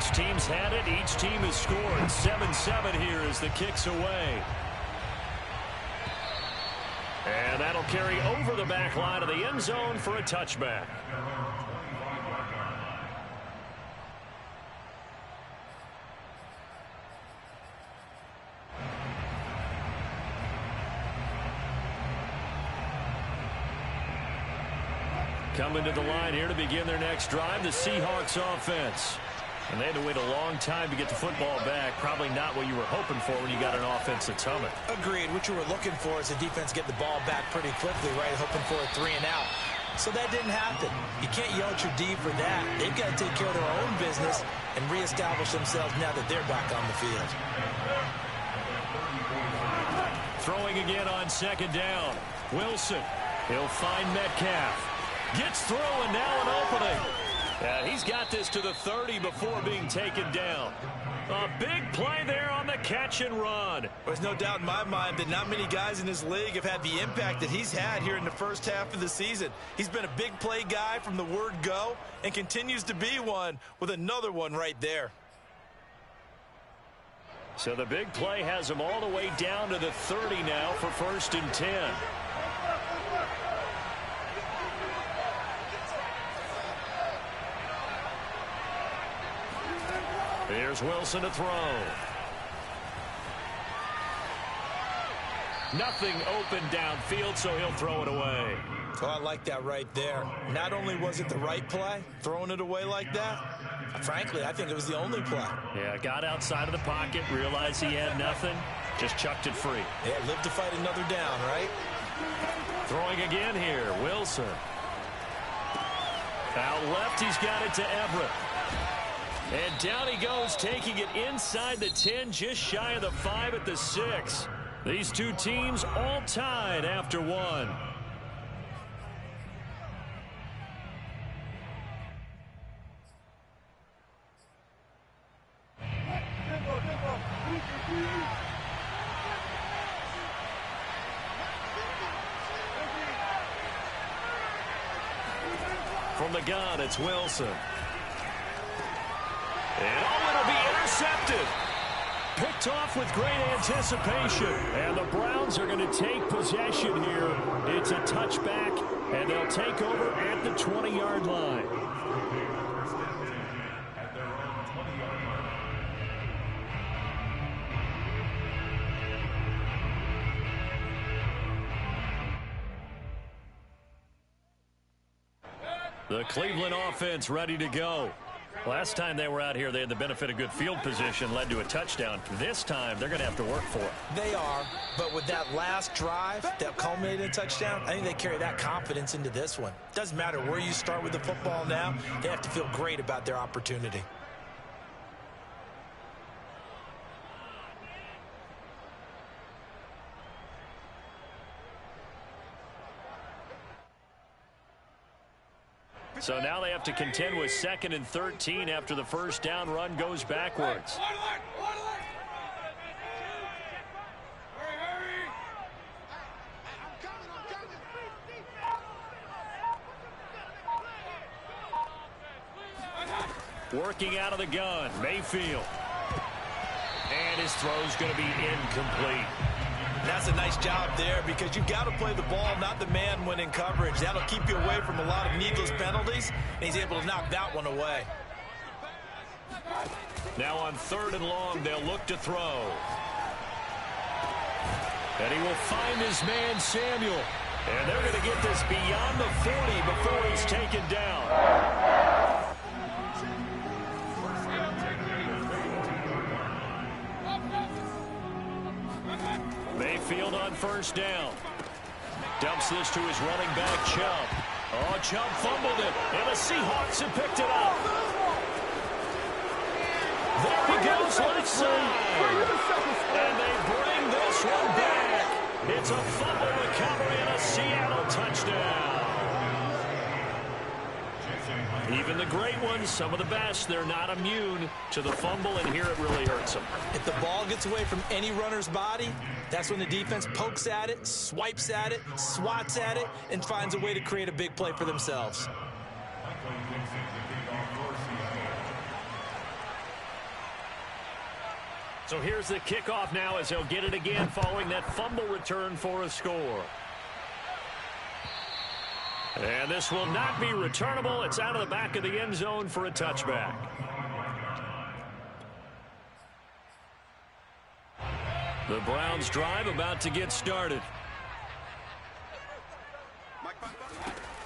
Each team's had it. Each team has scored. 7-7 here as the kick's away. And that'll carry over the back line of the end zone for a touchback. Coming to the line here to begin their next drive, the Seahawks offense. And they had to wait a long time to get the football back. Probably not what you were hoping for when you got an offense that's humming. Agreed. What you were looking for is the defense get the ball back pretty quickly, right? Hoping for a 3 and out. So that didn't happen. You can't yell at your D for that. They've got to take care of their own business and reestablish themselves now that they're back on the field. Throwing again on second down. Wilson. He'll find Metcalf. Gets through and now an opening. Yeah, he's got this to the 30 before being taken down. A big play there on the catch and run. There's no doubt in my mind that not many guys in this league have had the impact that he's had here in the first half of the season. He's been a big play guy from the word go and continues to be one with another one right there. So the big play has him all the way down to the 30 now for 1st and 10. Here's Wilson to throw. Nothing open downfield, so he'll throw it away. Oh, I like that right there. Not only was it the right play, throwing it away like that, frankly, I think it was the only play. Yeah, got outside of the pocket, realized he had nothing, just chucked it free. Yeah, live to fight another down, right? Throwing again here, Wilson. Out left, he's got it to Everett. And down he goes, taking it inside the 10, just shy of the 5 at the 6. These two teams all tied after one. From the gun, it's Wilson. And it'll be intercepted. Picked off with great anticipation. And the Browns are going to take possession here. It's a touchback, and they'll take over at the 20-yard line. The Cleveland offense ready to go. Last time they were out here, they had the benefit of good field position, led to a touchdown. This time, they're going to have to work for it. They are, but with that last drive that culminated in a touchdown, I think they carry that confidence into this one. Doesn't matter where you start with the football now, they have to feel great about their opportunity. So now they have to contend with 2nd and 13 after the first down run goes backwards. Working out of the gun, Mayfield. And his throw's going to be incomplete. That's a nice job there because you've got to play the ball, not the man when in coverage. That'll keep you away from a lot of needless penalties, and he's able to knock that one away. Now on 3rd and long, they'll look to throw. And he will find his man, Samuel. And they're going to get this beyond the 40 before he's taken down. Mayfield on 1st down. Dumps this to his running back, Chubb. Oh, Chubb fumbled it, and the Seahawks have picked it up. There he goes left side. And they bring this one back. It's a fumble recovery and a Seattle touchdown. Even the great ones, some of the best, they're not immune to the fumble, and here it really hurts them. If the ball gets away from any runner's body, that's when the defense pokes at it, swipes at it, swats at it, and finds a way to create a big play for themselves. So here's the kickoff now as he'll get it again following that fumble return for a score. And this will not be returnable. It's out of the back of the end zone for a touchback. The Browns drive about to get started.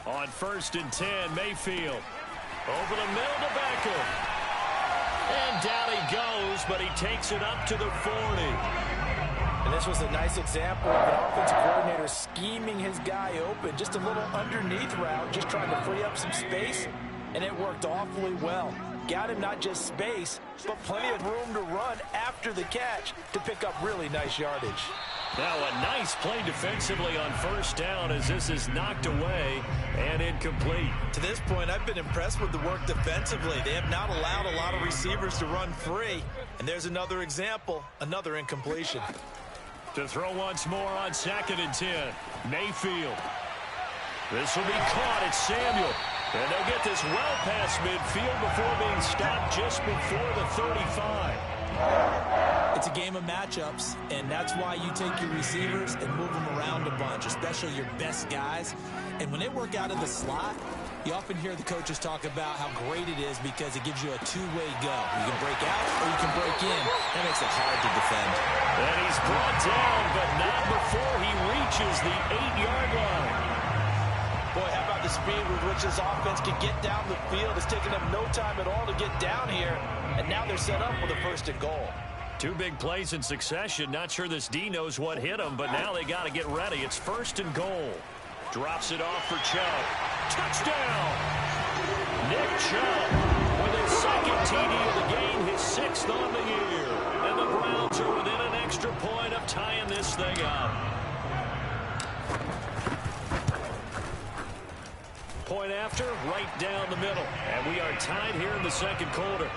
On 1st and 10, Mayfield. Over the middle to Beckham. And down he goes, but he takes it up to the 40. And this was a nice example of an offensive coordinator scheming his guy open. Just a little underneath route, just trying to free up some space, and it worked awfully well. Got him not just space, but plenty of room to run after the catch to pick up really nice yardage. Now a nice play defensively on 1st down as this is knocked away and incomplete. To this point, I've been impressed with the work defensively. They have not allowed a lot of receivers to run free. And there's another example, another incompletion. To throw once more on 2nd and 10. Mayfield. This will be caught. It's Samuel. And they'll get this well past midfield before being stopped just before the 35. It's a game of matchups, and that's why you take your receivers and move them around a bunch, especially your best guys. And when they work out of the slot, you often hear the coaches talk about how great it is because it gives you a two-way go. You can break out or you can break in. That makes it hard to defend. And he's brought down, but not before he reaches the 8-yard line. Boy, how about the speed with which this offense can get down the field? It's taken them no time at all to get down here, and now they're set up with a 1st and goal. 2 big plays in succession. Not sure this D knows what hit him, but now they got to get ready. It's 1st and goal. Drops it off for Chubb. Touchdown! Nick Chubb with his 2nd TD of the game, his 6th on the year. And the Browns are within an extra point of tying this thing up. Point after, right down the middle. And we are tied here in the 2nd quarter.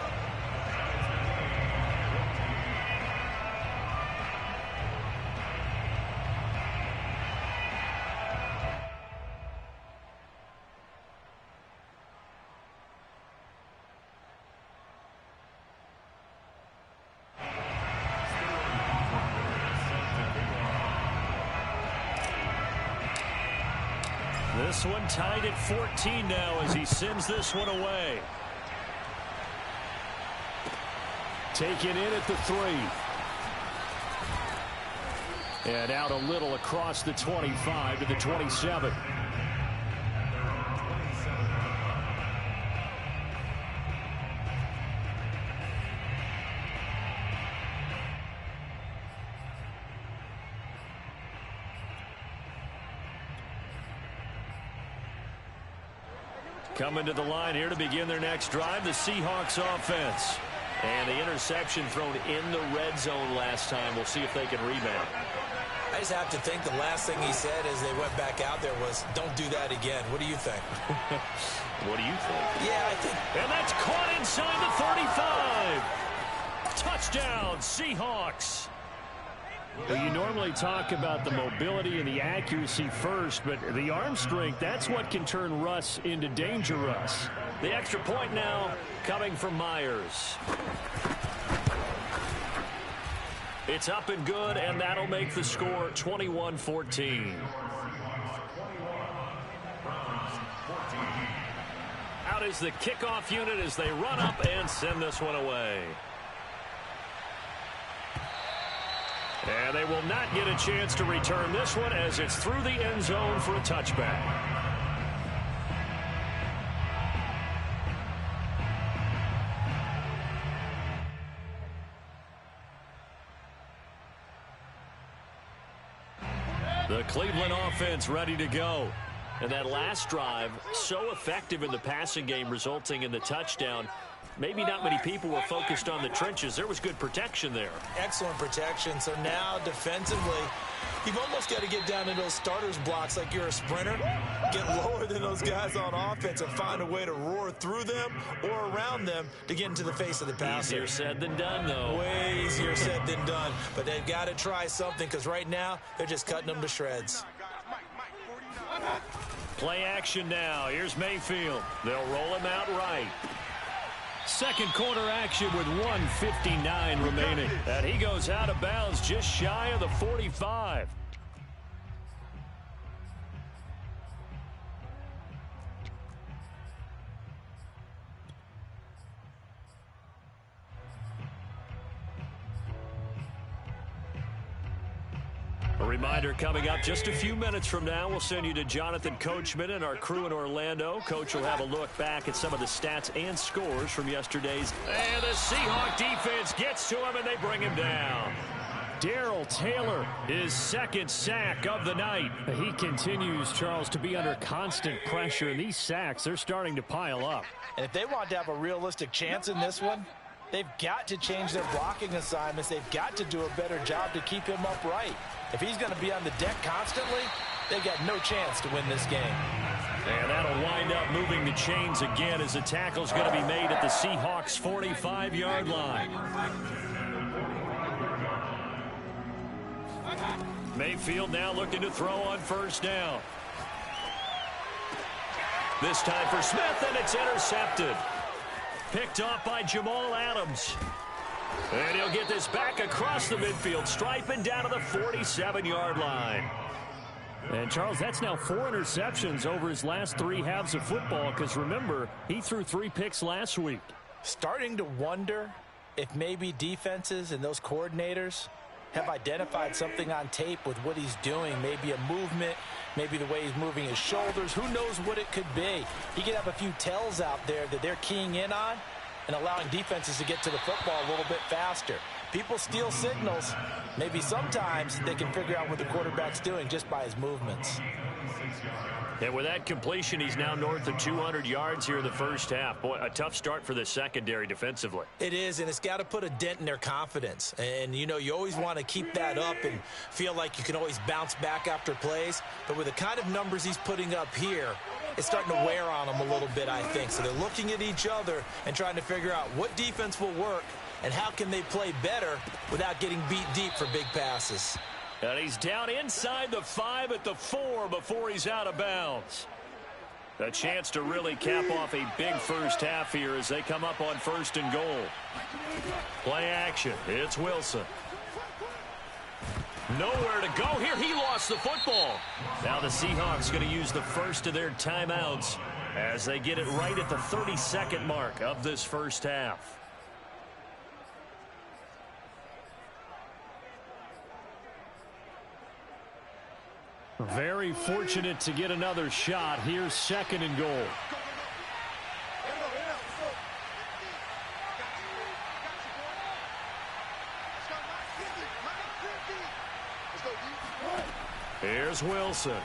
This one tied at 14 now as he sends this one away. Taken in at the 3. And out a little across the 25 to the 27. Coming to the line here to begin their next drive, the Seahawks offense. And the interception thrown in the red zone last time. We'll see if they can rebound. I just have to think the last thing he said as they went back out there was, don't do that again. What do you think? What do you think? Yeah, I think. And that's caught inside the 35. Touchdown, Seahawks. Well, you normally talk about the mobility and the accuracy first, but the arm strength, that's what can turn Russ into danger Russ. The extra point now coming from Myers. It's up and good, and that'll make the score 21-14. Out is the kickoff unit as they run up and send this one away. And they will not get a chance to return this one as it's through the end zone for a touchback. The Cleveland offense ready to go. And that last drive, so effective in the passing game, resulting in the touchdown. Maybe not many people were focused on the trenches. There was good protection there. Excellent protection. So now defensively, you've almost got to get down into those starters blocks like you're a sprinter. Get lower than those guys on offense and find a way to roar through them or around them to get into the face of the passer. Easier said than done, though. Way easier said than done. But they've got to try something because right now they're just cutting them to shreds. Play action now. Here's Mayfield. They'll roll him out right. Second quarter action with 1:59 remaining. And he goes out of bounds just shy of the 45. A reminder coming up just a few minutes from now. We'll send you to Jonathan Coachman and our crew in Orlando. Coach will have a look back at some of the stats and scores from yesterday's. And the Seahawk defense gets to him and they bring him down. Darrell Taylor, his second sack of the night. He continues, Charles, to be under constant pressure. And these sacks, they're starting to pile up. And if they want to have a realistic chance in this one, they've got to change their blocking assignments. They've got to do a better job to keep him upright. If he's going to be on the deck constantly, they've got no chance to win this game. And that'll wind up moving the chains again as the tackle's going to be made at the Seahawks' 45-yard line. Mayfield now looking to throw on first down. This time for Smith, and it's intercepted. Picked off by Jamal Adams. And he'll get this back across the midfield stripe and down to the 47-yard line. And, Charles, that's now 4 interceptions over his last 3 halves of football because, remember, he threw 3 picks last week. Starting to wonder if maybe defenses and those coordinators have identified something on tape with what he's doing. Maybe a movement, maybe the way he's moving his shoulders. Who knows what it could be? He could have a few tells out there that they're keying in on and allowing defenses to get to the football a little bit faster. People steal signals. Maybe sometimes they can figure out what the quarterback's doing just by his movements. And with that completion, he's now north of 200 yards here in the first half. Boy, a tough start for the secondary defensively. It is, and it's got to put a dent in their confidence. And, you know, you always want to keep that up and feel like you can always bounce back after plays. But with the kind of numbers he's putting up here, it's starting to wear on them a little bit, I think. So they're looking at each other and trying to figure out what defense will work and how can they play better without getting beat deep for big passes. And he's down inside the 5 at the 4 before he's out of bounds. A chance to really cap off a big first half here as they come up on first and goal. Play action. It's Wilson. Nowhere to go here. He lost the football. Now the Seahawks going to use the first of their timeouts as they get it right at the 32nd mark of this first half. Very fortunate to get another shot. Here's second and goal. Here's Wilson.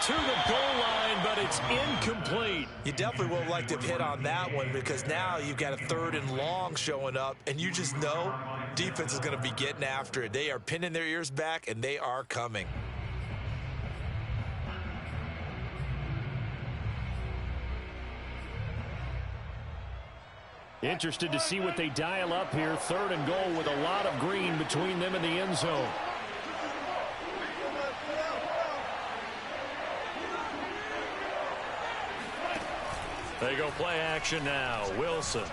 To the goal line, but it's incomplete. You definitely would have liked to have hit on that one because now you've got a 3rd and long showing up, and you just know defense is going to be getting after it. They are pinning their ears back, and they are coming. Interested to see what they dial up here. 3rd and goal with a lot of green between them and the end zone. They go play action now. Wilson.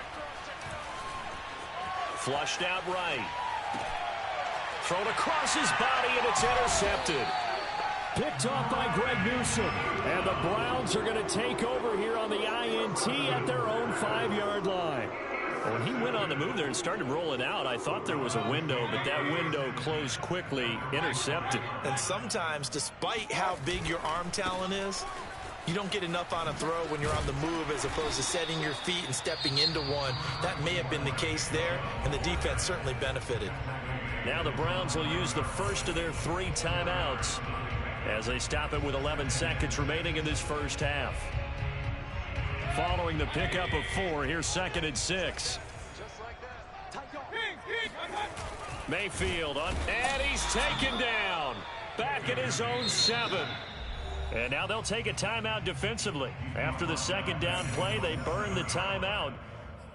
Flushed out right. Thrown across his body, and it's intercepted. Picked off by Greg Newsome. And the Browns are going to take over here on the INT at their own 5-yard line. When he went on the move there and started rolling out, I thought there was a window, but that window closed quickly, intercepted. And sometimes, despite how big your arm talent is, you don't get enough on a throw when you're on the move as opposed to setting your feet and stepping into one. That may have been the case there, and the defense certainly benefited. Now the Browns will use the first of their 3 timeouts as they stop it with 11 seconds remaining in this first half. Following the pickup of 4, here's 2nd and 6. Mayfield on, and he's taken down. Back at his own 7. And now they'll take a timeout defensively. After the 2nd down play, they burn the timeout.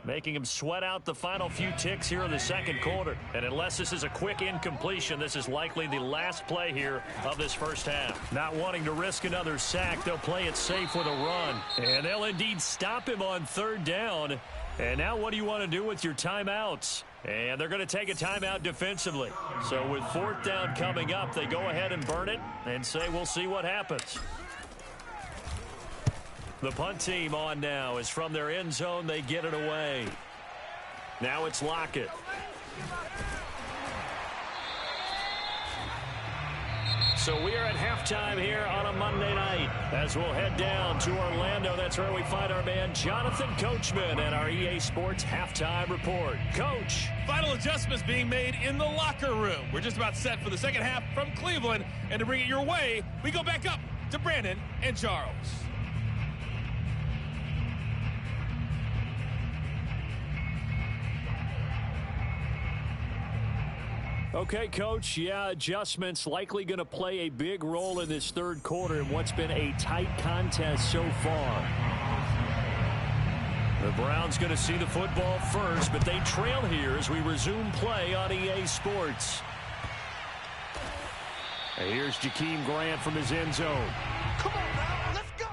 making him sweat out the final few ticks here in the second quarter. And unless this is a quick incompletion, this is likely the last play here of this first half. Not wanting to risk another sack, they'll play it safe with a run. And they'll indeed stop him on third down. And now what do you want to do with your timeouts? And they're going to take a timeout defensively. So with fourth down coming up, they go ahead and burn it and say we'll see what happens. The punt team on now is from their end zone. They get it away. Now it's Lockett. So we are at halftime here on a Monday night as we'll head down to Orlando. That's where we find our man Jonathan Coachman at our EA Sports Halftime Report. Coach. Final adjustments being made in the locker room. We're just about set for the second half from Cleveland. And to bring it your way, we go back up to Brandon and Charles. Okay, Coach, yeah, adjustments likely going to play a big role in this third quarter in what's been a tight contest so far. The Browns going to see the football first, but they trail here as we resume play on EA Sports. And here's Jakeem Grant from his end zone. Come on now, let's go!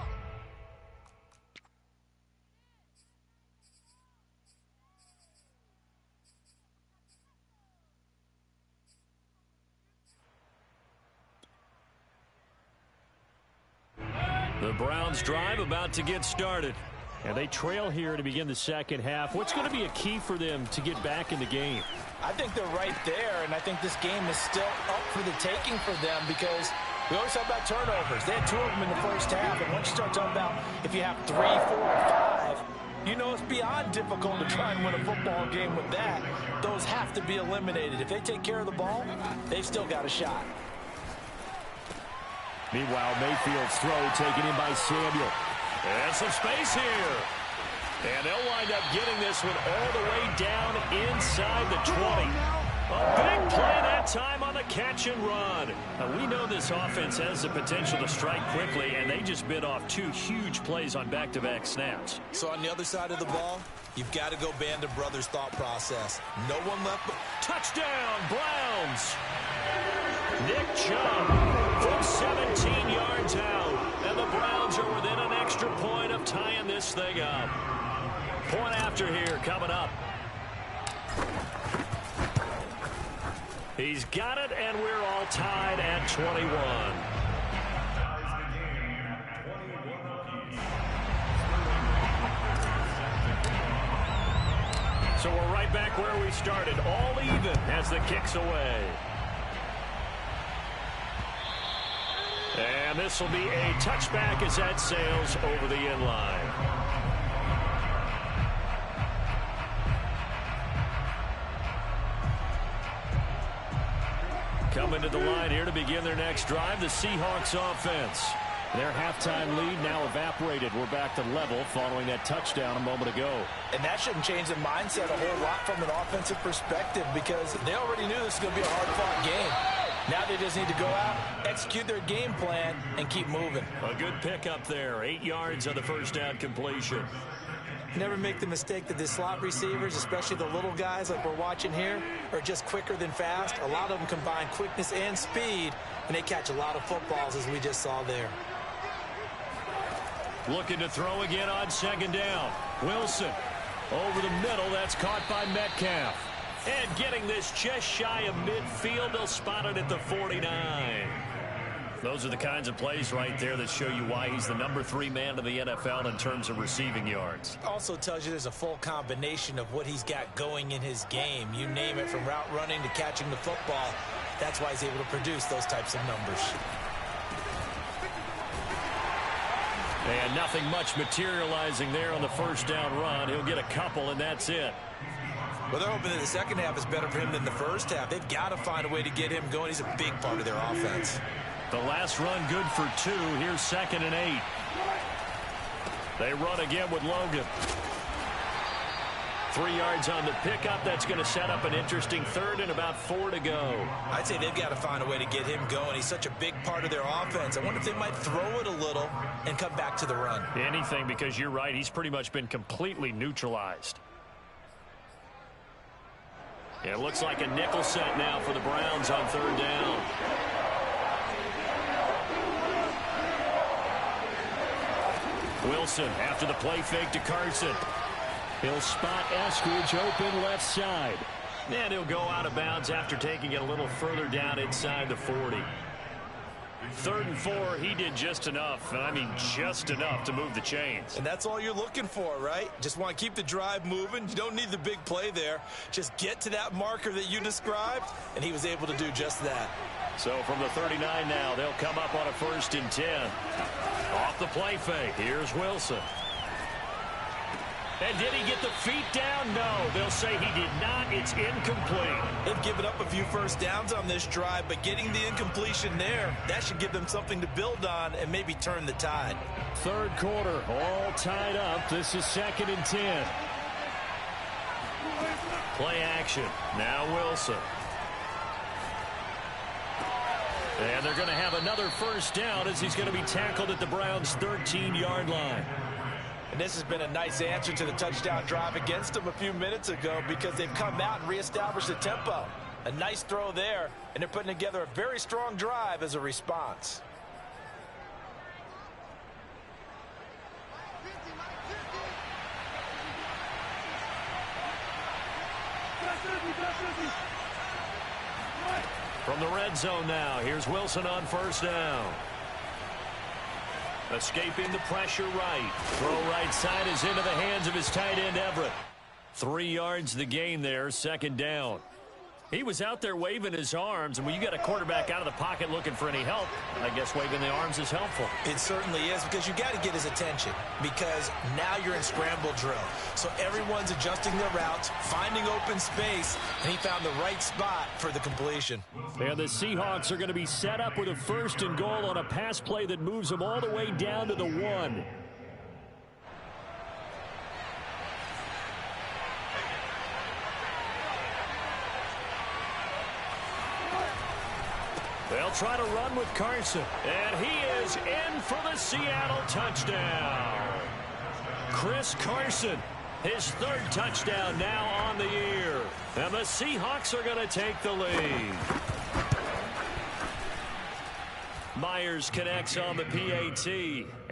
The Browns drive about to get started. And they trail here to begin the second half. What's going to be a key for them to get back in the game? I think they're right there, and I think this game is still up for the taking for them because we always talk about turnovers. They had 2 of them in the first half, and once you start talking about if you have 3, 4, or 5, you know it's beyond difficult to try and win a football game with that. Those have to be eliminated. If they take care of the ball, they've still got a shot. Meanwhile, Mayfield's throw taken in by Samuel. And some space here. And they'll wind up getting this one all the way down inside the 20. A big play that time on the catch and run. Now, we know this offense has the potential to strike quickly, and they just bit off 2 huge plays on back-to-back snaps. So on the other side of the ball, you've got to go Band of Brothers thought process. No one left but... Touchdown, Browns! Nick Chubb from 17 yards out. And the Browns are within an extra point of tying this thing up. Point after here coming up. He's got it, and we're all tied at 21. So we're right back where we started, all even as the kick's away. And this will be a touchback as that sails over the end line. Coming to the line here to begin their next drive, the Seahawks offense. Their halftime lead now evaporated. We're back to level following that touchdown a moment ago. And that shouldn't change the mindset a whole lot from an offensive perspective because they already knew this was going to be a hard-fought game. Now they just need to go out, execute their game plan, and keep moving. A good pickup there. 8 yards on the first down completion. Never make the mistake that the slot receivers, especially the little guys like we're watching here, are just quicker than fast. A lot of them combine quickness and speed, and they catch a lot of footballs, as we just saw there. Looking to throw again on second down. Wilson over the middle. That's caught by Metcalf. And getting this just shy of midfield, they'll spot it at the 49. Those are the kinds of plays right there that show you why he's the number 3 man in the NFL in terms of receiving yards. Also tells you there's a full combination of what he's got going in his game. You name it, from route running to catching the football. That's why he's able to produce those types of numbers. And nothing much materializing there on the first down run. He'll get a couple, and that's it. Well, they're hoping that the second half is better for him than the first half. They've got to find a way to get him going. He's a big part of their offense. The last run good for 2. Here's 2nd and 8. They run again with Logan. 3 yards on the pickup. That's going to set up an interesting third and about 4 to go. I'd say they've got to find a way to get him going. He's such a big part of their offense. I wonder if they might throw it a little and come back to the run. Anything, because you're right. He's pretty much been completely neutralized. It looks like a nickel set now for the Browns on third down. Wilson after the play fake to Carson. He'll spot Eskridge open left side. And he'll go out of bounds after taking it a little further down inside the 40. 3rd and 4, he did just enough, and I mean just enough to move the chains. And that's all you're looking for, right? Just want to keep the drive moving. You don't need the big play there. Just get to that marker that you described, and he was able to do just that. So from the 39 now, they'll come up on a 1st and 10. Off the play fake, here's Wilson. And did he get the feet down? No, they'll say he did not. It's incomplete. They've given up a few first downs on this drive, but getting the incompletion there, that should give them something to build on and maybe turn the tide. 3rd quarter, all tied up. This is 2nd and 10. Play action. Now Wilson. And they're going to have another first down as he's going to be tackled at the Browns' 13-yard line. And this has been a nice answer to the touchdown drive against them a few minutes ago because they've come out and reestablished the tempo. A nice throw there, and they're putting together a very strong drive as a response. From the red zone now, here's Wilson on 1st down. Escaping the pressure right. Throw right side is into the hands of his tight end, Everett. 3 yards the gain there, 2nd down. He was out there waving his arms, and when you got a quarterback out of the pocket looking for any help, I guess waving the arms is helpful. It certainly is, because you got to get his attention, because now you're in scramble drill. So everyone's adjusting their routes, finding open space, and he found the right spot for the completion. And the Seahawks are going to be set up with a 1st and goal on a pass play that moves them all the way down to the 1. They'll try to run with Carson. And he is in for the Seattle touchdown. Chris Carson, his 3rd touchdown now on the year. And the Seahawks are going to take the lead. Myers connects on the PAT.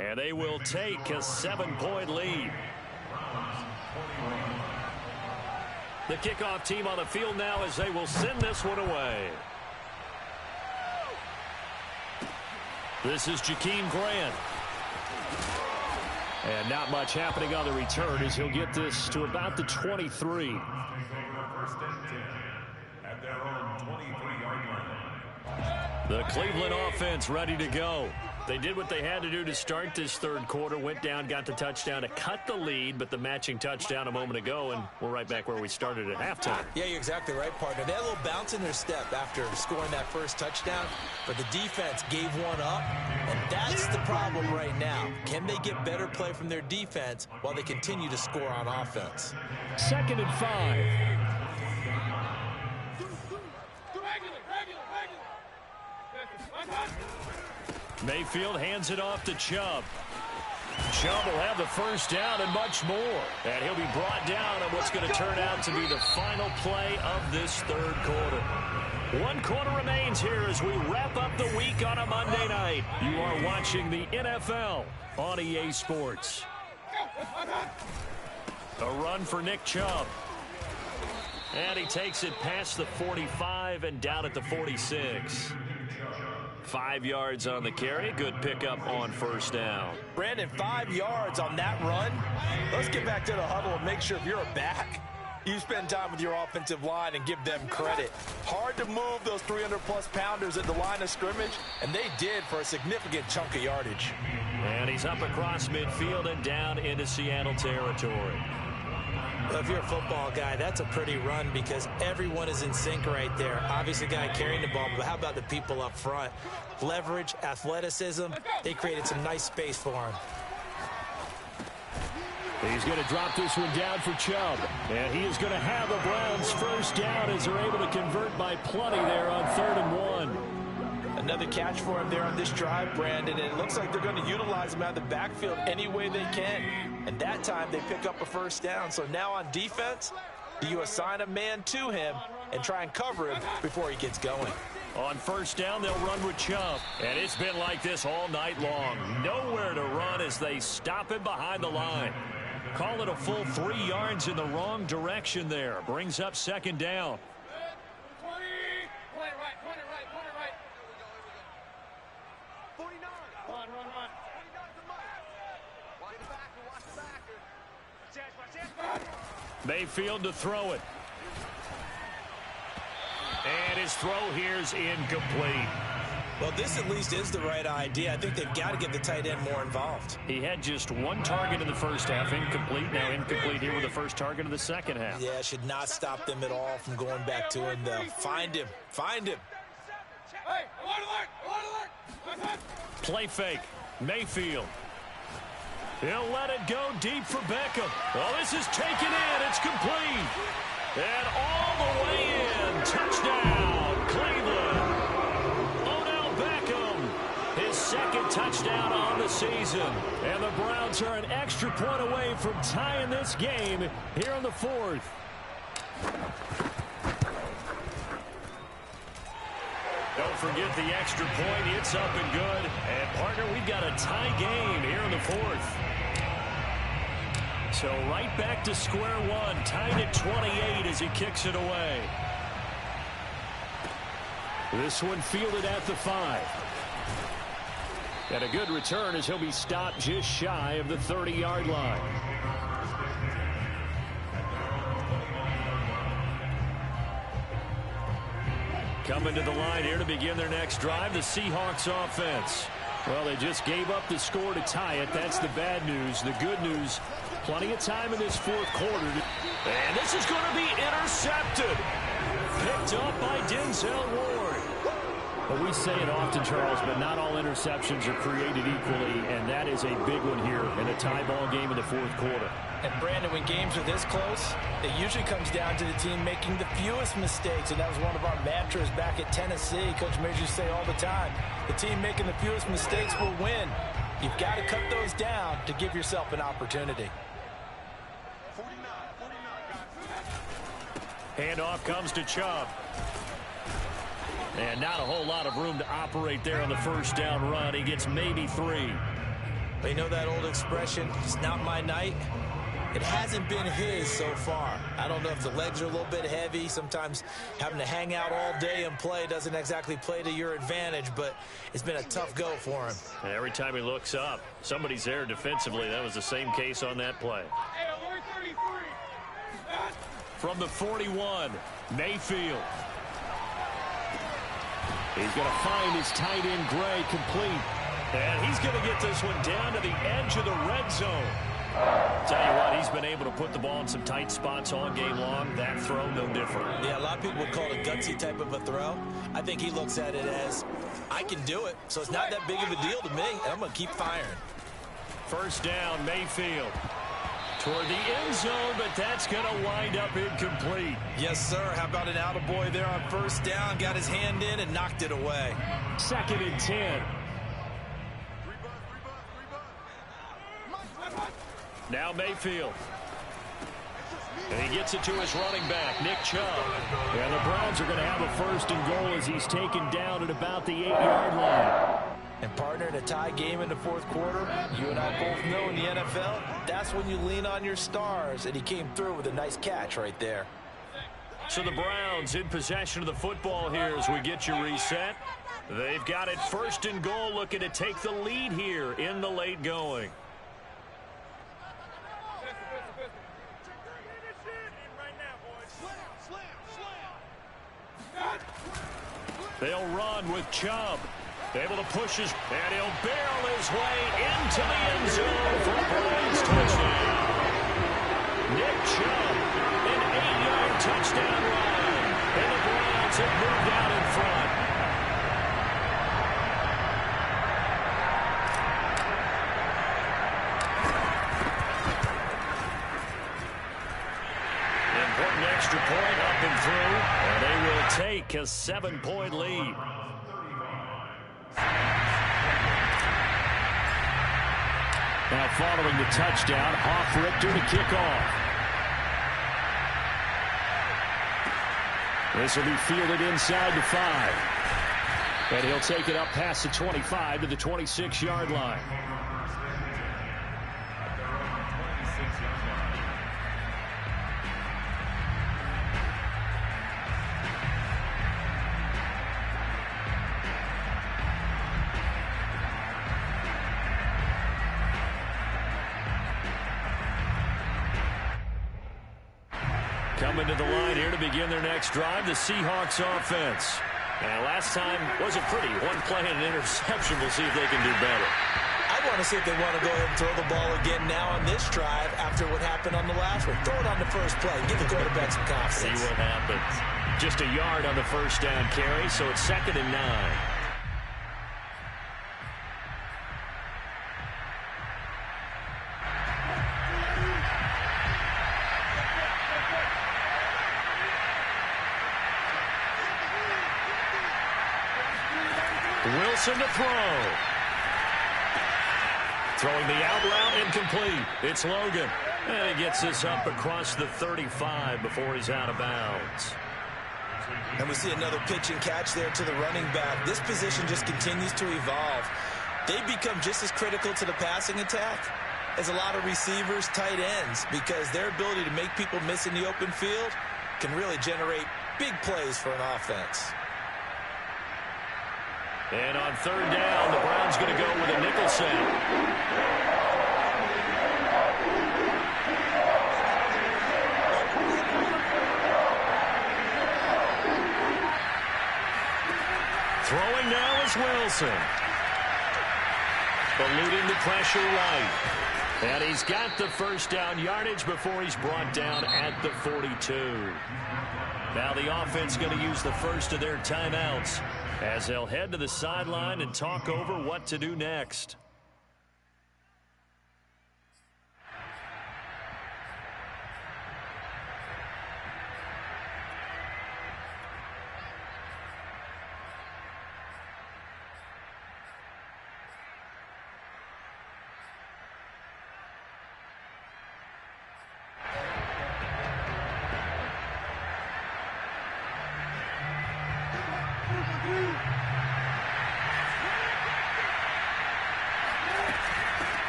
And they will take a 7-point lead. The kickoff team on the field now as they will send this one away. This is Jakeem Grant. And not much happening on the return as he'll get this to about the 23. The Cleveland offense ready to go. They did what they had to do to start this 3rd quarter, went down, got the touchdown to cut the lead, but the matching touchdown a moment ago, and we're right back where we started at halftime. Yeah, you're exactly right, partner. They had a little bounce in their step after scoring that first touchdown, but the defense gave one up, and that's the problem right now. Can they get better play from their defense while they continue to score on offense? 2nd and 5. Mayfield hands it off to Chubb. Chubb will have the first down and much more. And he'll be brought down on what's going to turn out to be the final play of this 3rd quarter. 1 quarter remains here as we wrap up the week on a Monday night. You are watching the NFL on EA Sports. A run for Nick Chubb. And he takes it past the 45 and down at the 46. 5 yards on the carry. Good pickup on 1st down. Brandon, 5 yards on that run. Let's get back to the huddle and make sure if you're a back, you spend time with your offensive line and give them credit. Hard to move those 300-plus pounders at the line of scrimmage, and they did for a significant chunk of yardage. And he's up across midfield and down into Seattle territory. Well, if you're a football guy, that's a pretty run because everyone is in sync right there. Obviously, the guy carrying the ball, but how about the people up front? Leverage, athleticism, they created some nice space for him. He's going to drop this one down for Chubb. And he is going to have the Browns first down as they're able to convert by plenty there on 3rd and 1. Another catch for him there on this drive, Brandon, and it looks like they're going to utilize him out of the backfield any way they can. And that time they pick up a first down. So now on defense, do you assign a man to him, and try and cover him before he gets going. On first down, they'll run with Chubb. And it's been like this all night long. Nowhere to run as they stop him behind the line. Call it a full 3 yards in the wrong direction there. Brings up second down. 20. Point it right. 49. Run. 49 to Mike. Watch the backer. Mayfield to throw it. And his throw here's incomplete. Well, this at least is the right idea. I think they've got to get the tight end more involved. He had just 1 target in the first half, incomplete. Now incomplete here with the first target of the second half. Yeah, should not stop them at all from going back to him, though. Find him. Hey, Play fake. Mayfield. He'll let it go deep for Beckham. Well, this is taken in. It's complete. And all the way in. Touchdown, Cleveland. His second touchdown on the season. And the Browns are an extra point away from tying this game here in the 4th. Don't forget the extra point. It's up and good. And, partner, we've got a tie game here in the 4th. So right back to square one. Tied at 28 as he kicks it away. This one fielded at the 5. And a good return as he'll be stopped just shy of the 30-yard line. Coming to the line here to begin their next drive, the Seahawks offense. Well, they just gave up the score to tie it. That's the bad news. The good news, plenty of time in this 4th quarter. And this is going to be intercepted. Picked up by Denzel Ward. Well, we say it often, Charles, but not all interceptions are created equally, and that is a big one here in a tie ball game in the 4th quarter. And, Brandon, when games are this close, it usually comes down to the team making the fewest mistakes, and that was one of our mantras back at Tennessee. Coach Major used to say all the time, the team making the fewest mistakes will win. You've got to cut those down to give yourself an opportunity. 49. Handoff comes to Chubb. And not a whole lot of room to operate there on the first down run. He gets maybe 3. You know that old expression, it's not my night? It hasn't been his so far. I don't know if the legs are a little bit heavy. Sometimes having to hang out all day and play doesn't exactly play to your advantage, but it's been a tough go for him. And every time he looks up, somebody's there defensively. That was the same case on that play. From the 41, Mayfield. He's going to find his tight end, Gray, complete. And he's going to get this one down to the edge of the red zone. Tell you what, he's been able to put the ball in some tight spots all game long. That throw, no different. Yeah, a lot of people would call it a gutsy type of a throw. I think he looks at it as, I can do it, so it's not that big of a deal to me, and I'm going to keep firing. First down, Mayfield. Toward the end zone, but that's going to wind up incomplete. Yes, sir. How about an attaboy there on first down? Got his hand in and knocked it away. 2nd and 10. Now Mayfield. And he gets it to his running back, Nick Chubb. And the Browns are going to have a 1st and goal as he's taken down at about the 8-yard line. And, partner, in a tie game in the 4th quarter, you and I both know in the NFL, that's when you lean on your stars. And he came through with a nice catch right there. So the Browns in possession of the football here as we get you reset. They've got it 1st and goal, looking to take the lead here in the late going. They'll run with Chubb. Able to push his, and he'll barrel his way into the end zone for a Browns touchdown. Nick Chubb, an 8-yard touchdown run. And the Browns have moved out in front. Important extra point up and through, and they will take a 7-point lead. Now following the touchdown, Hoff-Richter to kick off. This will be fielded inside the 5. And he'll take it up past the 25 to the 26-yard line. Coming to the line here to begin their next drive, the Seahawks offense. And last time wasn't pretty. One play and an interception. We'll see if they can do better. I want to see if they want to go ahead and throw the ball again now on this drive after what happened on the last one. Throw it on the first play. Give the quarterback some confidence. See what happens. Just a yard on the first down carry, so it's 2nd and 9. Wilson to throw. Throwing the out route, incomplete. It's Logan. And he gets this up across the 35 before he's out of bounds. And we see another pitch and catch there to the running back. This position just continues to evolve. They become just as critical to the passing attack as a lot of receivers, tight ends, because their ability to make people miss in the open field can really generate big plays for an offense. And on 3rd down, the Browns going to go with a nickel set. Throwing now is Wilson. Eluding the pressure right. And he's got the first down yardage before he's brought down at the 42. Now the offense going to use the first of their timeouts as they'll head to the sideline and talk over what to do next.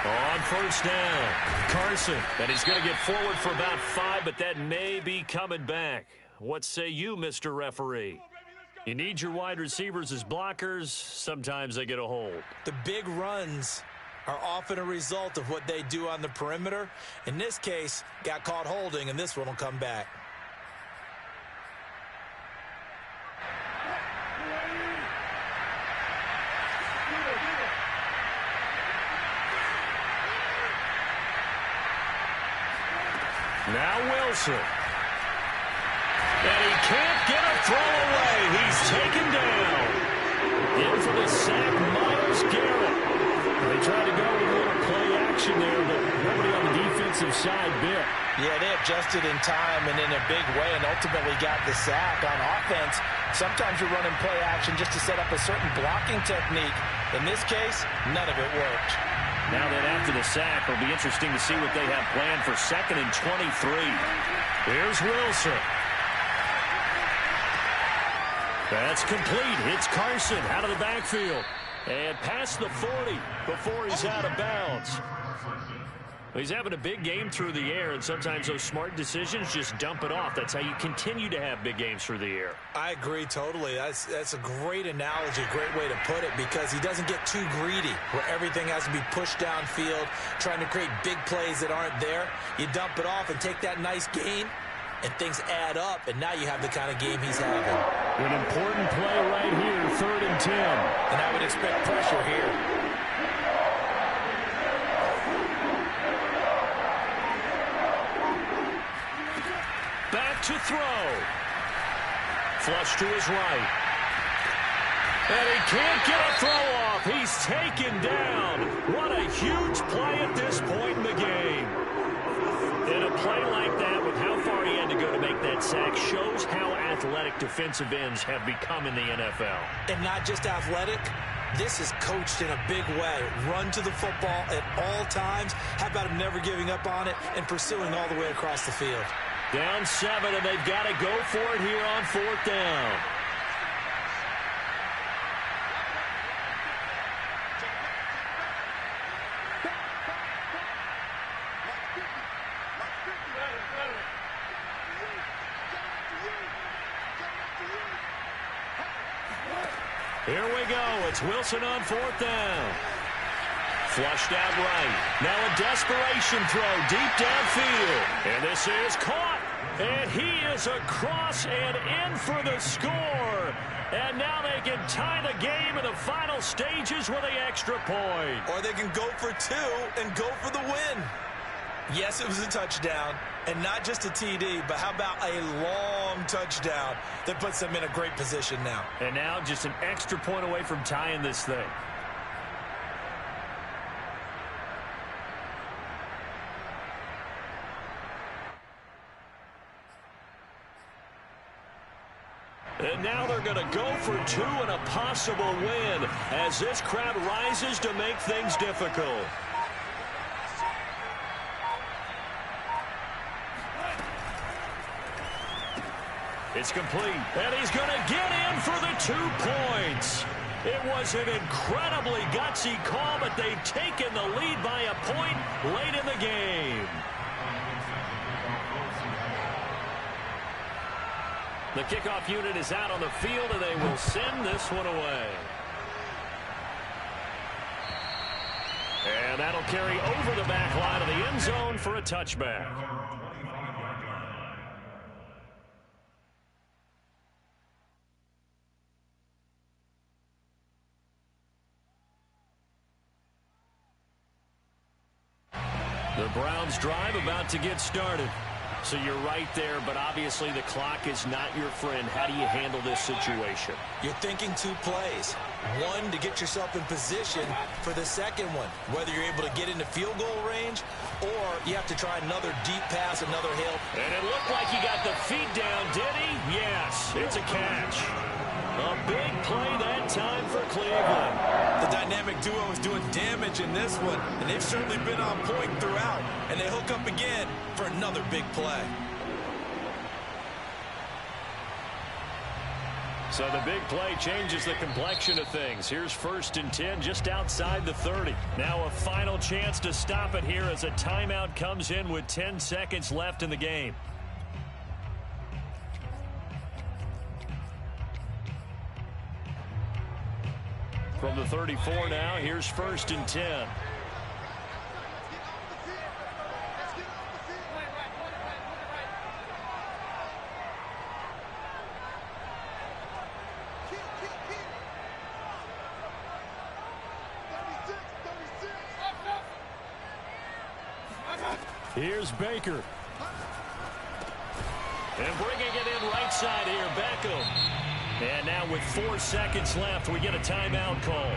On first down, Carson. And he's going to get forward for about 5, but that may be coming back. What say you, Mr. Referee? You need your wide receivers as blockers. Sometimes they get a hold. The big runs are often a result of what they do on the perimeter. In this case, got caught holding, and this one will come back. Now Wilson. And he can't get a throw away. He's taken down. In for the sack, Myles Garrett. They tried to go with a little play action there, but nobody on the defensive side bit. Yeah, they adjusted in time and in a big way and ultimately got the sack. On offense, sometimes you're running play action just to set up a certain blocking technique. In this case, none of it worked. Now that after the sack, it'll be interesting to see what they have planned for 2nd and 23. Here's Wilson. That's complete. It's Carson out of the backfield. And past the 40 before he's out of bounds. He's having a big game through the air, and sometimes those smart decisions just dump it off. That's how you continue to have big games through the air. I agree totally. That's a great analogy, great way to put it, because he doesn't get too greedy where everything has to be pushed downfield, trying to create big plays that aren't there. You dump it off and take that nice gain, and things add up, and now you have the kind of game he's having. An important play right here, 3rd and 10. And I would expect pressure here. Back to throw. Flush to his right. And he can't get a throw off. He's taken down. What a huge play at this point in the game. And a play like that with how far he had to go to make that sack shows how athletic defensive ends have become in the NFL. And not just athletic. This is coached in a big way. Run to the football at all times. How about him never giving up on it and pursuing all the way across the field? Down 7, and they've got to go for it here on 4th down. Here we go. It's Wilson on 4th down. Flushed out right. Now a desperation throw deep downfield. And this is caught. And he is across and in for the score. And now they can tie the game in the final stages with the extra point. Or they can go for 2 and go for the win. Yes, it was a touchdown, and not just a TD, but how about a long touchdown that puts them in a great position now. And now just an extra point away from tying this thing. And now they're going to go for 2 and a possible win as this crowd rises to make things difficult. It's complete, and he's going to get in for the 2 points. It was an incredibly gutsy call, but they've taken the lead by a point late in the game. The kickoff unit is out on the field, and they will send this one away. And that'll carry over the back line of the end zone for a touchback. The Browns drive about to get started. So you're right there, but obviously the clock is not your friend. How do you handle this situation? You're thinking 2 plays. 1 to get yourself in position for the second one, whether you're able to get into field goal range or you have to try another deep pass, another hail. And it looked like he got the feet down, did he? Yes, it's a catch. A big play that time for Cleveland. The dynamic duo is doing damage in this one, and they've certainly been on point throughout. And they hook up again for another big play. So the big play changes the complexion of things. Here's 1st and 10 just outside the 30. Now a final chance to stop it here as a timeout comes in with 10 seconds left in the game. From the 34 now, here's 1st and 10. Here's Baker. And bringing it in right side here, Beckham. And now with 4 seconds left, we get a timeout call.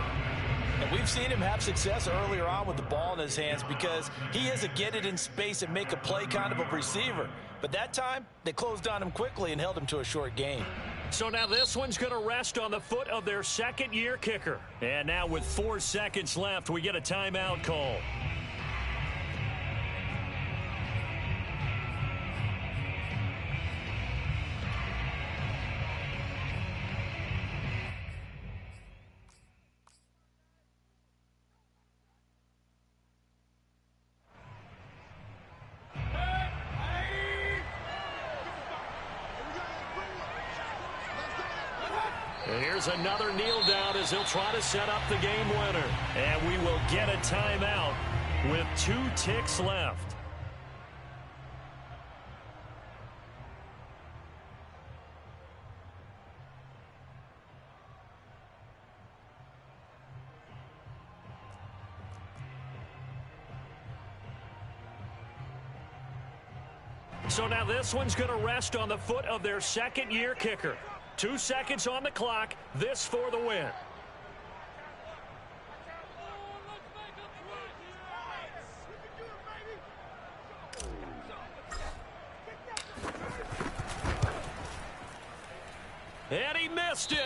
And we've seen him have success earlier on with the ball in his hands because he is a get it in space and make a play kind of a receiver. But that time, they closed on him quickly and held him to a short gain. So now this one's going to rest on the foot of their second-year kicker. And now with 4 seconds left, we get a timeout call. And here's another kneel down as he'll try to set up the game winner. And we will get a timeout with 2 ticks left. So now this one's going to rest on the foot of their second-year kicker. 2 seconds on the clock. This for the win. And he missed it.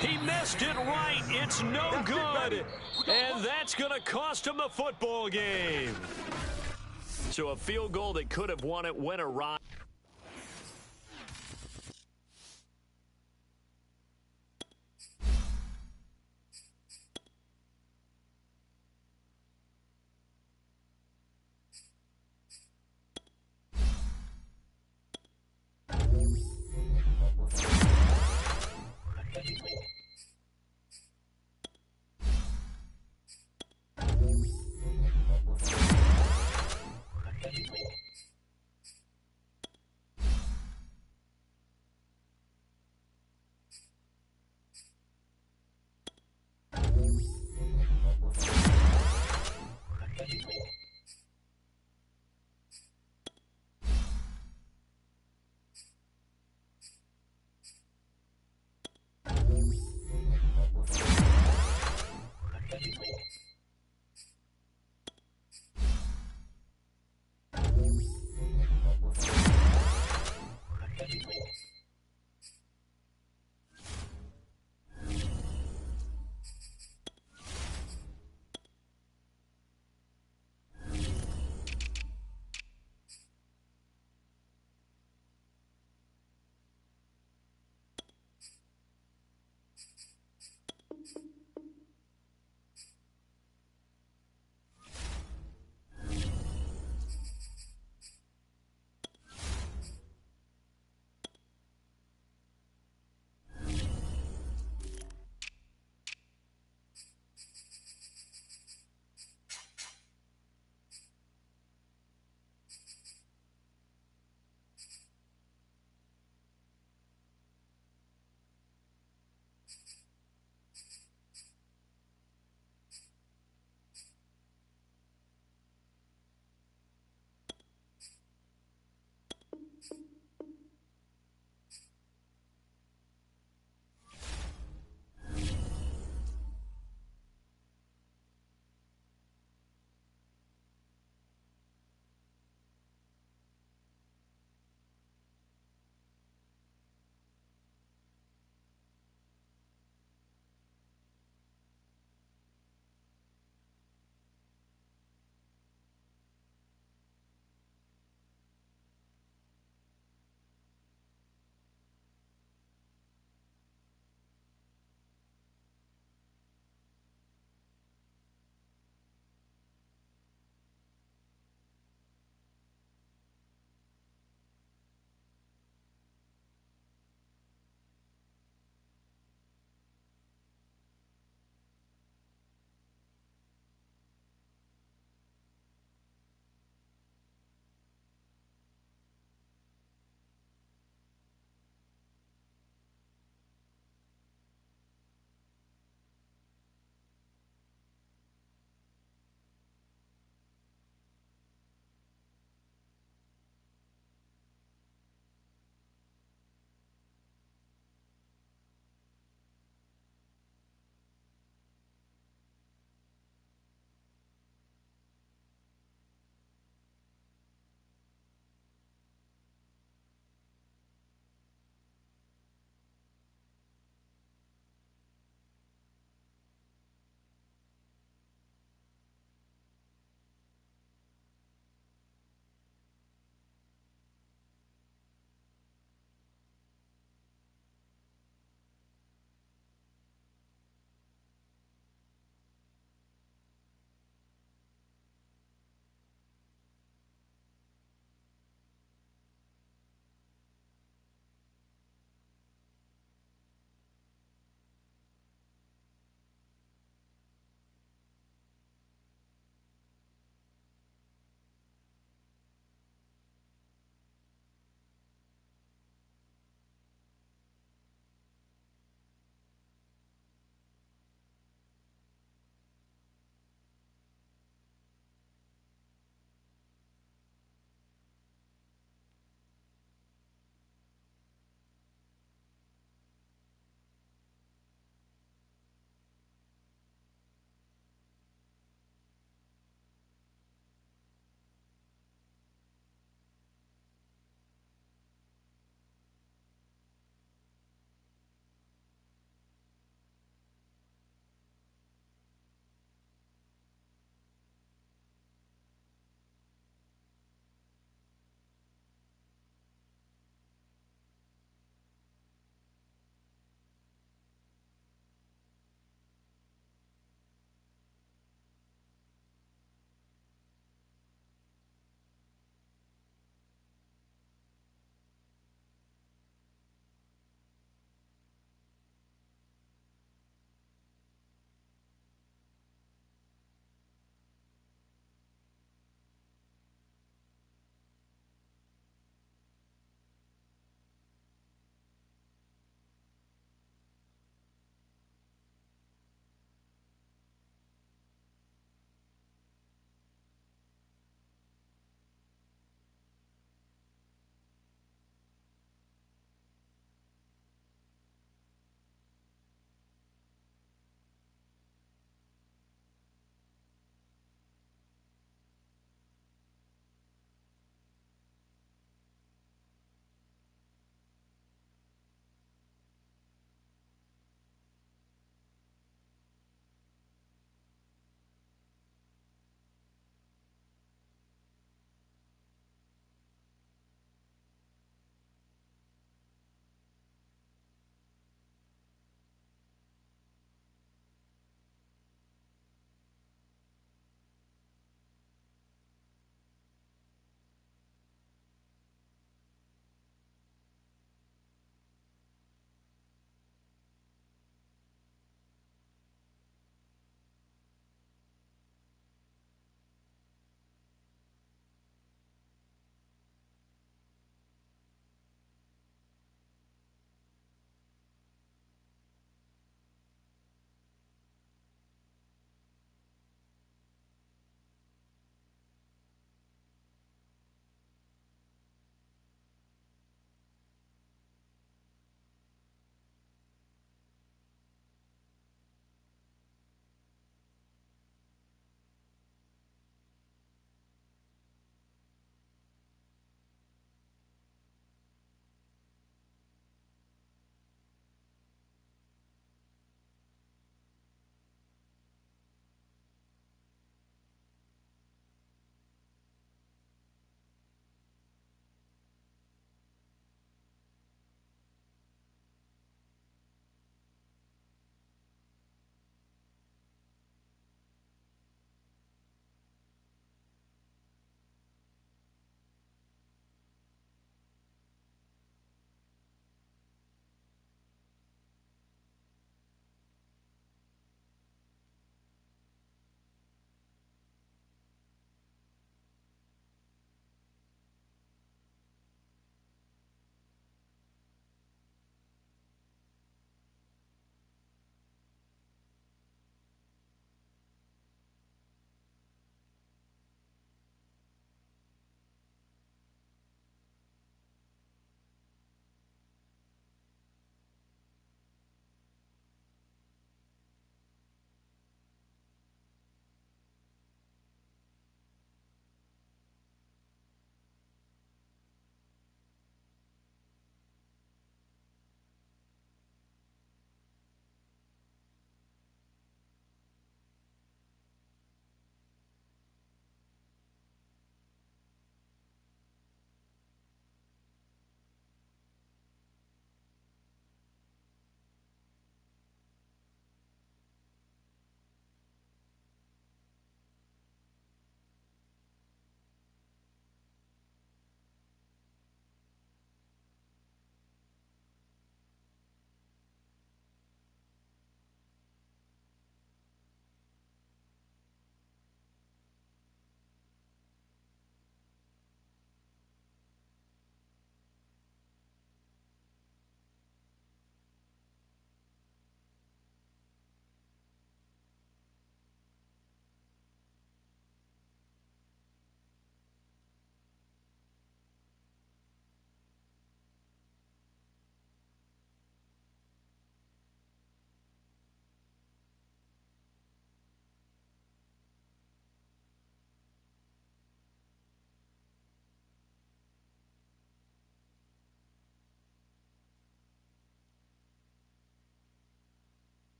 He missed it right. It's no good. And that's going to cost him the football game. So a field goal that could have won it went awry.